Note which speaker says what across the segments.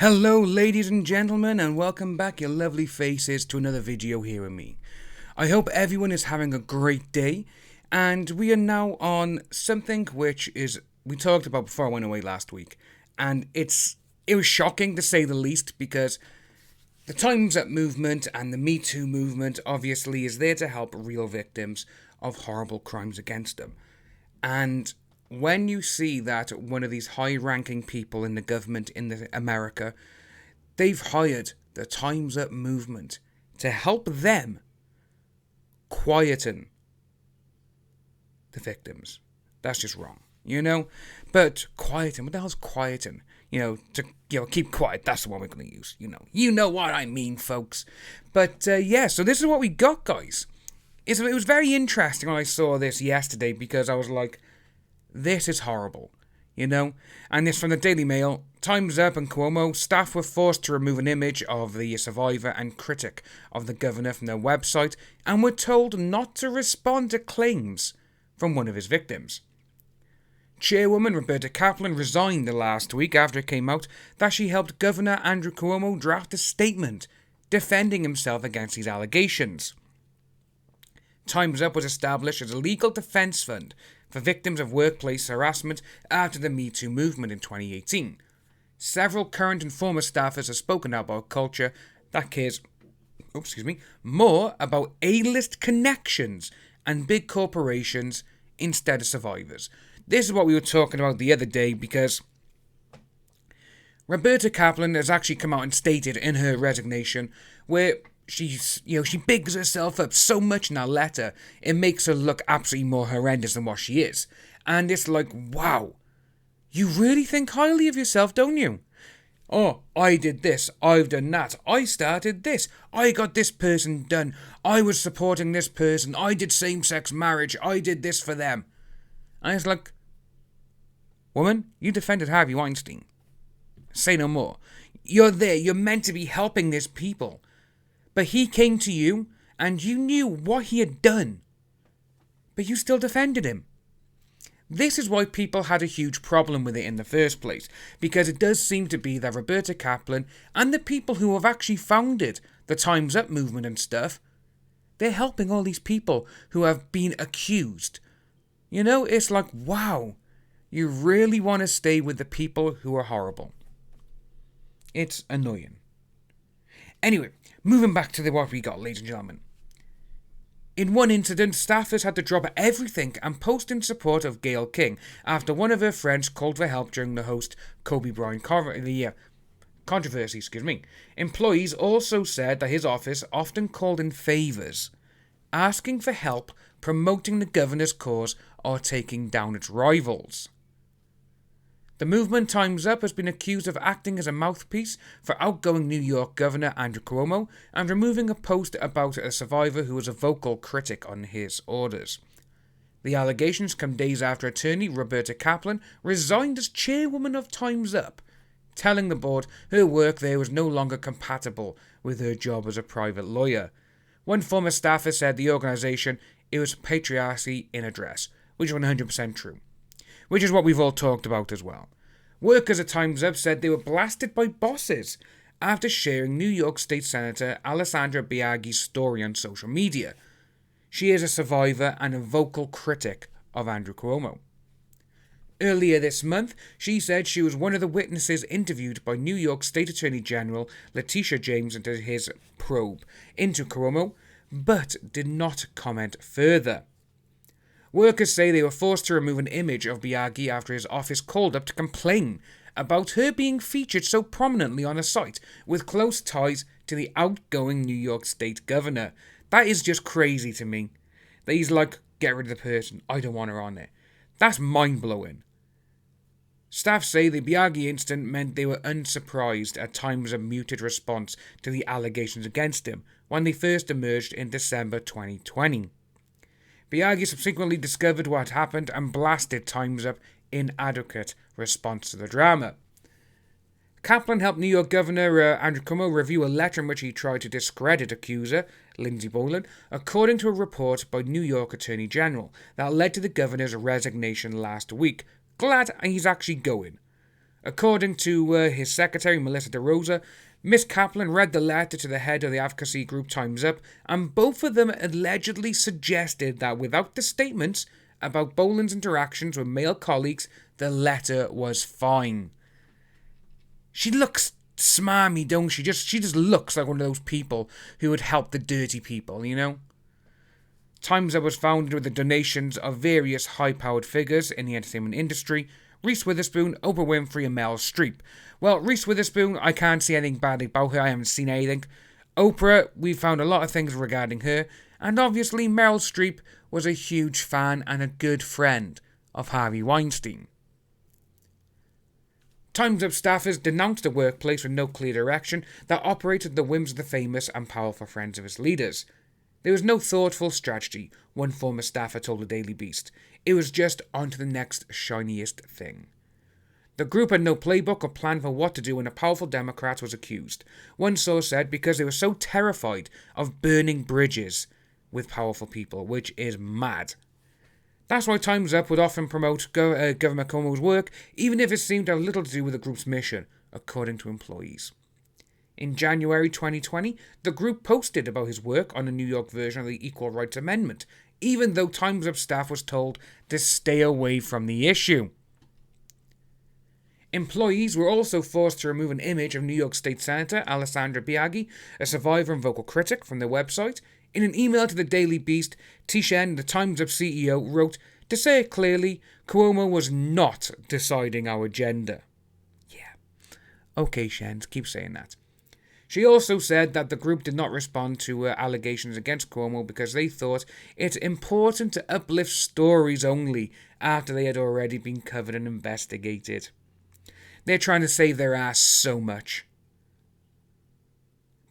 Speaker 1: Hello ladies and gentlemen, and welcome back your lovely faces to another video here with me. I hope everyone is having a great day, and we are now on something which we talked about before I went away last week, and it was shocking to say the least, because the TimesUp movement and the Me Too movement obviously is there to help real victims of horrible crimes against them. And when you see that one of these high-ranking people in the government in America, they've hired the TimesUp movement to help them quieten the victims. That's just wrong, But quieten, what the hell's quieten? To keep quiet, that's the one we're going to use, You know what I mean, folks. But, so this is what we got, guys. It was very interesting when I saw this yesterday, because I was like, this is horrible, And this from the Daily Mail. TimesUp and Cuomo staff were forced to remove an image of the survivor and critic of the governor from their website and were told not to respond to claims from one of his victims. Chairwoman Roberta Kaplan resigned last week after it came out that she helped Governor Andrew Cuomo draft a statement defending himself against these allegations. TimesUp was established as a legal defense fund for victims of workplace harassment after the Me Too movement in 2018. Several current and former staffers have spoken out about culture that cares more about A-list connections and big corporations instead of survivors. This is what we were talking about the other day, because Roberta Kaplan has actually come out and stated in her resignation where she bigs herself up so much in that letter, it makes her look absolutely more horrendous than what she is. And it's like, wow, you really think highly of yourself, don't you? Oh, I did this, I've done that, I started this, I got this person done, I was supporting this person, I did same-sex marriage, I did this for them. And it's like, woman, you defended Harvey Weinstein. Say no more. You're there, you're meant to be helping these people. But he came to you, and you knew what he had done. But you still defended him. This is why people had a huge problem with it in the first place, because it does seem to be that Roberta Kaplan and the people who have actually founded the TimesUp movement and stuff, they're helping all these people who have been accused. It's like, wow, you really want to stay with the people who are horrible. It's annoying. Anyway, moving back to what we got, ladies and gentlemen. In one incident, staffers had to drop everything and post in support of Gayle King after one of her friends called for help during the host Kobe Bryant controversy. Employees also said that his office often called in favours, asking for help promoting the governor's cause or taking down its rivals. The movement TimesUp has been accused of acting as a mouthpiece for outgoing New York Governor Andrew Cuomo and removing a post about a survivor who was a vocal critic on his orders. The allegations come days after attorney Roberta Kaplan resigned as chairwoman of TimesUp, telling the board her work there was no longer compatible with her job as a private lawyer. One former staffer said the organisation, it was patriarchy in a dress, which is 100% true. Which is what we've all talked about as well. Workers at TimesUp said they were blasted by bosses after sharing New York State Senator Aleksandra Jarosz's story on social media. She is a survivor and a vocal critic of Andrew Cuomo. Earlier this month, she said she was one of the witnesses interviewed by New York State Attorney General Letitia James into his probe into Cuomo, but did not comment further. Workers say they were forced to remove an image of Jarosz after his office called up to complain about her being featured so prominently on a site with close ties to the outgoing New York State governor. That is just crazy to me. That he's like, get rid of the person, I don't want her on there. That's mind-blowing. Staff say the Jarosz incident meant they were unsurprised at TimesUp's muted response to the allegations against him when they first emerged in December 2020. Jarosz subsequently discovered what happened and blasted TimesUp in inadequate response to the drama. Kaplan helped New York Governor Andrew Cuomo review a letter in which he tried to discredit accuser Lindsey Boylan, according to a report by New York Attorney General that led to the governor's resignation last week. Glad he's actually going. According to his secretary, Melissa DeRosa, Miss Kaplan read the letter to the head of the advocacy group TimesUp, and both of them allegedly suggested that without the statements about Boland's interactions with male colleagues, the letter was fine. She looks smarmy, don't she? She just looks like one of those people who would help the dirty people, you know? TimesUp was founded with the donations of various high-powered figures in the entertainment industry: Reese Witherspoon, Oprah Winfrey, and Meryl Streep. Well, Reese Witherspoon, I can't see anything bad about her. I haven't seen anything. Oprah, we found a lot of things regarding her. And obviously, Meryl Streep was a huge fan and a good friend of Harvey Weinstein. TimesUp staffers denounced a workplace with no clear direction that operated the whims of the famous and powerful friends of its leaders. There was no thoughtful strategy, one former staffer told the Daily Beast. It was just on to the next shiniest thing. The group had no playbook or plan for what to do when a powerful Democrat was accused. One source said because they were so terrified of burning bridges with powerful people, which is mad. That's why TimesUp would often promote Governor Cuomo's work, even if it seemed to have little to do with the group's mission, according to employees. In January 2020, the group posted about his work on a New York version of the Equal Rights Amendment, even though TimesUp staff was told to stay away from the issue. Employees were also forced to remove an image of New York State Senator Alessandra Biaggi, a survivor and vocal critic, from their website. In an email to the Daily Beast, Tishen, the TimesUp CEO, wrote, "To say it clearly, Cuomo was not deciding our agenda." Yeah. Okay, Shen, keep saying that. She also said that the group did not respond to allegations against Cuomo because they thought it important to uplift stories only after they had already been covered and investigated. They're trying to save their ass so much.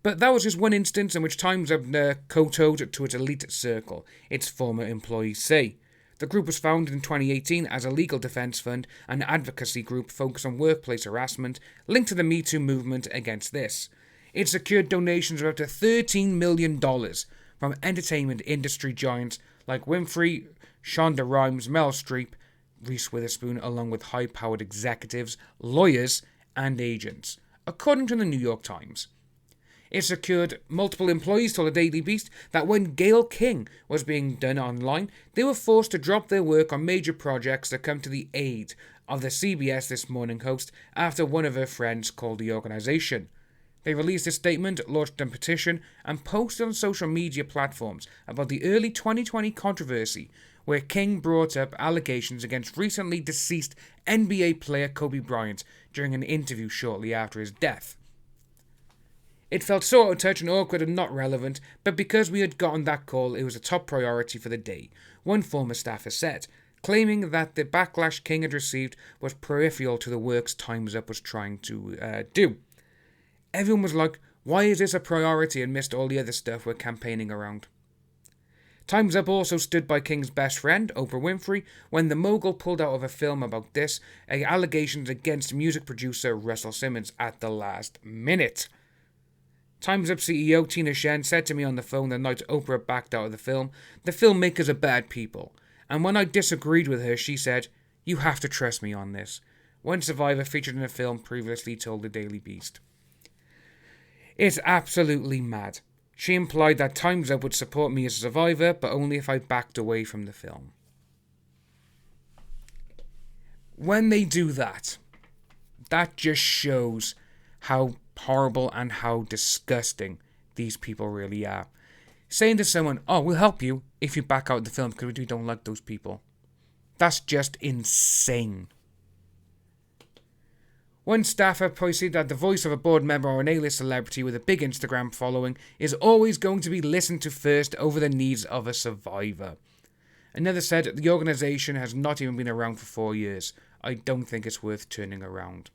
Speaker 1: But that was just one instance in which TimesUp kowtowed to its elite circle, its former employees say. The group was founded in 2018 as a legal defense fund and advocacy group focused on workplace harassment, linked to the Me Too movement against this. It secured donations of up to $13 million from entertainment industry giants like Winfrey, Shonda Rhimes, Meryl Streep, Reese Witherspoon, along with high-powered executives, lawyers, and agents, according to the New York Times. It secured multiple employees told the Daily Beast that when Gayle King was being done online, they were forced to drop their work on major projects to come to the aid of the CBS This Morning host after one of her friends called the organization. They released a statement, launched a petition, and posted on social media platforms about the early 2020 controversy where King brought up allegations against recently deceased NBA player Kobe Bryant during an interview shortly after his death. It felt so out of touch and awkward and not relevant, but because we had gotten that call, it was a top priority for the day, one former staffer said, claiming that the backlash King had received was peripheral to the works TimesUp was trying to do. Everyone was like, why is this a priority, and missed all the other stuff we're campaigning around. TimesUp also stood by King's best friend, Oprah Winfrey, when the mogul pulled out of a film about this, allegations against music producer Russell Simmons at the last minute. TimesUp CEO Tina Shen said to me on the phone the night Oprah backed out of the filmmakers are bad people. And when I disagreed with her, she said, "You have to trust me on this." One survivor featured in the film previously told the Daily Beast. It's absolutely mad. She implied that TimesUp would support me as a survivor, but only if I backed away from the film. When they do that, that just shows how horrible and how disgusting these people really are. Saying to someone, "Oh, we'll help you if you back out of the film because we don't like those people." That's just insane. One staffer posted that the voice of a board member or an A-list celebrity with a big Instagram following is always going to be listened to first over the needs of a survivor. Another said the organisation has not even been around for 4 years. I don't think it's worth turning around.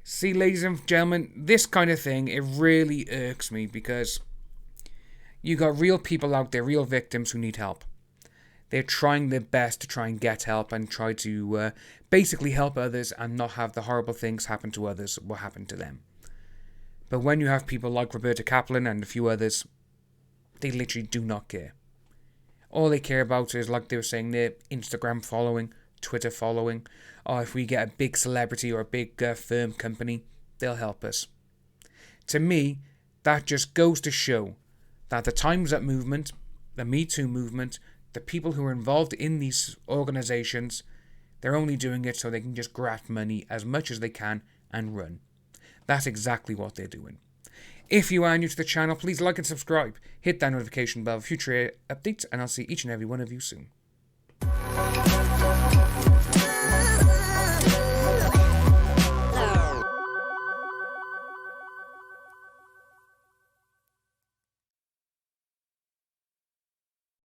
Speaker 1: See, ladies and gentlemen, this kind of thing, it really irks me because you got real people out there, real victims who need help. They're trying their best to try and get help and try to basically help others and not have the horrible things happen to others what happened to them. But when you have people like Roberta Kaplan and a few others, they literally do not care. All they care about is, like they were saying, their Instagram following. Twitter following, or if we get a big celebrity or a big firm company, they'll help us. To me, that just goes to show that the Time's Up movement, the Me Too movement, the people who are involved in these organizations, they're only doing it so they can just graft money as much as they can and run. That's exactly what they're doing. If you are new to the channel, please like and subscribe. Hit that notification bell for future updates, and I'll see each and every one of you soon.